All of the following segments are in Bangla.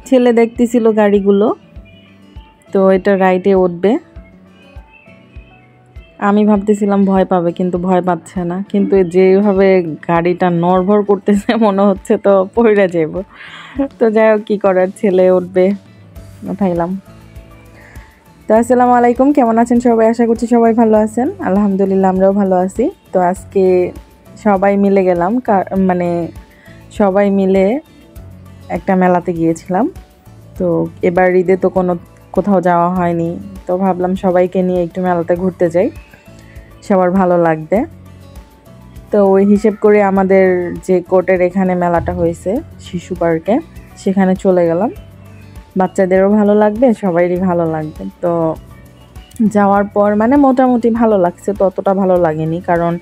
ছেলে দেখতেছিল গাড়িগুলো, তো এটা রাইডে উঠবে। আমি ভাবতেছিলাম ভয় পাবে, কিন্তু ভয় পাচ্ছে না। কিন্তু যেভাবে গাড়িটা নড়বড় করতেছে মনে হচ্ছে তো পড়ে যাব। তো যাই হোক, কী করার, ছেলে উঠবে, উঠাইলাম। তো আসসালামু আলাইকুম, কেমন আছেন সবাই? আশা করছি সবাই ভালো আছেন। আলহামদুলিল্লাহ, আমরাও ভালো আছি। তো আজকে সবাই মিলে গেলাম, মানে সবাই মিলে একটা মেলাতে গিয়েছিলাম। তো এবার ঈদে তো কোথাও যাওয়া হয়নি, তো ভাবলাম সবাইকে নিয়ে একটু মেলাতে ঘুরতে যাই, সবার ভালো লাগবে। তো ওই হিসেব করে আমাদের যে কোর্টের এখানে মেলাটা হয়েছে শিশু পার্কে, সেখানে চলে গেলাম। বাচ্চাদেরও ভালো লাগবে, সবাইরই ভালো লাগবে। তো যাওয়ার পর মানে মোটামুটি ভালো লাগছে, ততটা ভালো লাগেনি, কারণ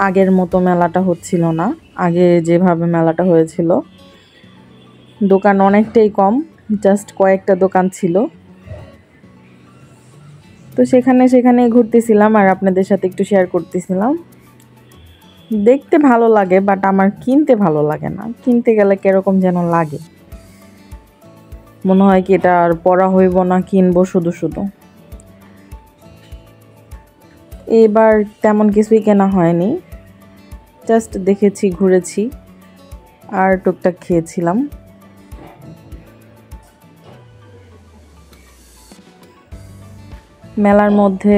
আগের মতো মেলাটা হচ্ছিল না। আগে যেভাবে মেলাটা হয়েছিল, দোকান অনেকটাই কম, জাস্ট কয়েকটা দোকান ছিল। তো সেখানে ঘুরতেছিলাম আর আপনাদের সাথে একটু শেয়ার করতেছিলাম। দেখতে ভালো লাগে, বাট আমার কিনতে ভালো লাগে না। কিনতে গেলে কিরকম যেন লাগে, মনে হয় কি এটা আর পরা হইব না, কিনবো শুধু শুধু। এবার তেমন কিছুই কেনা হয়নি, জাস্ট দেখেছি, ঘুরেছি আর টুকটাক খেয়েছিলাম। মেলার মধ্যে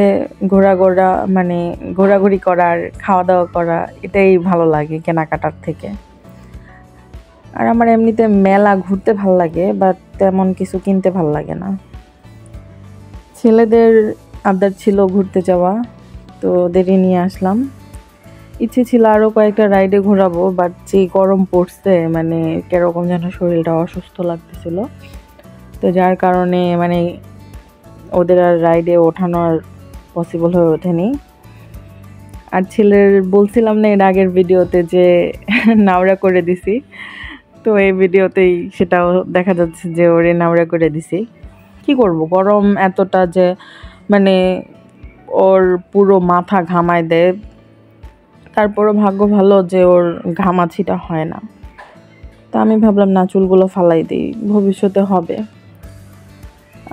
মানে ঘোরাঘুরি করার, খাওয়া দাওয়া করা, এটাই ভালো লাগে কেনাকাটার থেকে। আর আমার এমনিতে মেলা ঘুরতে ভাল লাগে, বাট তেমন কিছু কিনতে ভাল লাগে না। ছেলেদের আবদার ছিল ঘুরতে যাওয়া, তো ওদেরই নিয়ে আসলাম। ইচ্ছে ছিল আরও কয়েকটা রাইডে ঘোরাবো, বাট যে গরম পড়ছে, মানে কিরকম যেন শরীরটা অসুস্থ লাগতেছিল। তো যার কারণে মানে ওদের আর রাইডে ওঠানো আর পসিবল হয়ে ওঠেনি। আর ছেলের বলছিলাম না এর আগের ভিডিওতে যে নাওড়া করে দিছি, তো এই ভিডিওতেই সেটাও দেখা যাচ্ছে যে ওরে নাওড়া করে দিছি। কি করব, গরম এতটা যে মানে ওর পুরো মাথা ঘামায় দেয়। তারপরও ভাগ্য ভালো যে ওর ঘামাছিটা হয় না। তা আমি ভাবলাম না, চুলগুলো ফালাই দিই, ভবিষ্যতে হবে।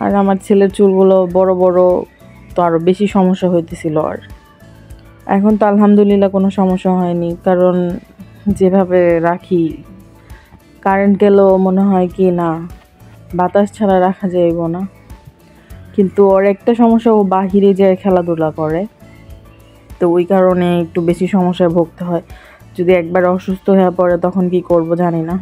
আর আমার ছেলের চুলগুলো বড় বড়, তো আরও বেশি সমস্যা হইতেছিল। আর এখন তো আলহামদুলিল্লাহ কোনো সমস্যা হয়নি, কারণ যেভাবে রাখি, কারেন্ট গেলেও মনে হয় কি না, বাতাস ছাড়া রাখা যাইব না। কিন্তু ওর একটা সমস্যা, ও বাহিরে যেয়ে খেলাধুলা করে, তো ওই কারণে একটু বেশি সমস্যায় ভুগতে হয়। যদি একবার অসুস্থ হয়ে পড়ে তখন কি করব জানি না।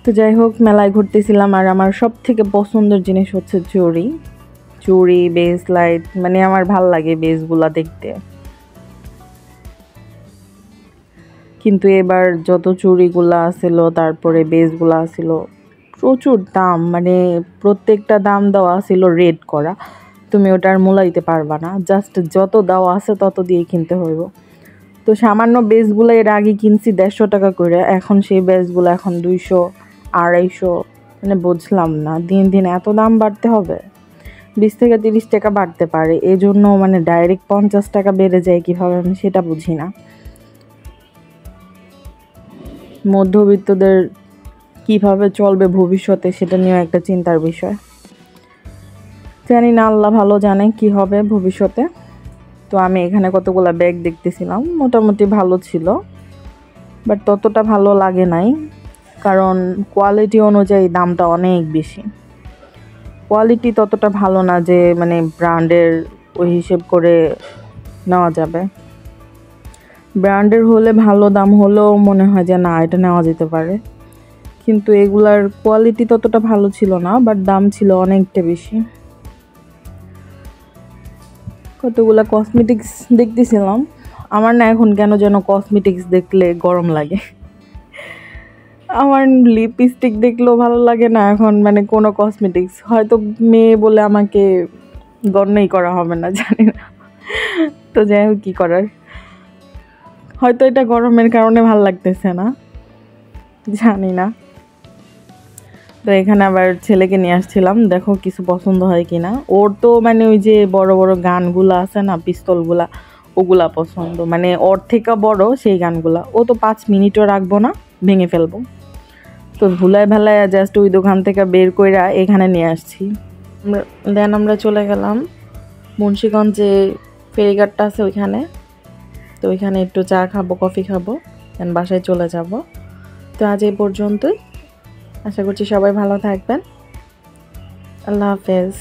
তো যাই হোক, মেলায় ঘুরতেছিলাম। আর আমার সব থেকে পছন্দের জিনিস হচ্ছে চুড়ি, বেস লাইট, মানে আমার ভাল লাগে বেসগুলা দেখতে। কিন্তু এবার যত চুড়িগুলা আসিল, তারপরে বেসগুলা আসিল, প্রচুর দাম, মানে প্রত্যেকটা দাম দেওয়া ছিল রেড করা। তুমি ওটার মূলাইতে পারবা না, জাস্ট যত দেওয়া আছে তত দিয়ে কিনতে হইব। তো সামান্য বেসগুলো এর আগে কিনছি 150 টাকা করে, এখন সেই বেসগুলো এখন 200, 250, মানে বুঝলাম না, দিন দিন এত দাম বাড়তে হবে। 20 থেকে 30 টাকা বাড়তে পারে, এজন্য মানে ডাইরেক্ট 50 টাকা বেড়ে যায় কীভাবে, আমি সেটা বুঝি না। মধ্যবিত্তদের কিভাবে চলবে ভবিষ্যতে, সেটা নিয়েও একটা চিন্তার বিষয়। জানি না, আল্লাহ ভালো জানে কি হবে ভবিষ্যতে। তো আমি এখানে কতগুলো ব্যাগ দেখতেছিলাম, মোটামুটি ভালো ছিল, বাট ততটা ভালো লাগে নাই, কারণ কোয়ালিটি অনুযায়ী দামটা অনেক বেশি। কোয়ালিটি ততটা ভালো না যে মানে ব্র্যান্ডের ওই হিসেব করে নেওয়া যাবে। ব্র্যান্ডের হলে ভালো দাম হলেও মনে হয় যে না, এটা নেওয়া যেতে পারে, কিন্তু এগুলার কোয়ালিটি ততটা ভালো ছিল না, বাট দাম ছিল অনেকটা বেশি। কতগুলা কসমেটিক্স দেখতেছিলাম। আমার না এখন কেন যেন কসমেটিক্স দেখলে গরম লাগে। আমার লিপস্টিক দেখলেও ভালো লাগে না এখন, মানে কোনো কসমেটিক্স, হয়তো মেয়ে বলে আমাকে গণ্যই করা হবে না, জানি না। তো যাই হোক, কী করার, হয়তো এটা গরমের কারণে ভালো লাগতেছে না, জানি না। তো এখানে আবার ছেলেকে নিয়ে আসছিলাম, দেখো কিছু পছন্দ হয় কিনা। ওর তো মানে ওই যে বড় বড় গানগুলো আছে না, পিস্তলগুলা, ওগুলা পছন্দ, মানে ওর থেকে বড় সেই গানগুলা। ও তো 5 মিনিটও রাখবো না, ভেঙে ফেলবো। তো ভুলায় ভালায় জাস্ট ওই দোকান থেকে বের কইরা এখানে নিয়ে আসছি। দেন আমরা চলে গেলাম মুন্সিগঞ্জে ফেরিঘাটটা আছে ওইখানে। তো ওইখানে একটু চা খাবো, কফি খাবো, দেন বাসায় চলে যাব। তো আজ এই পর্যন্তই। আশা করছি সবাই ভালো থাকবেন। আল্লাহ হাফেজ।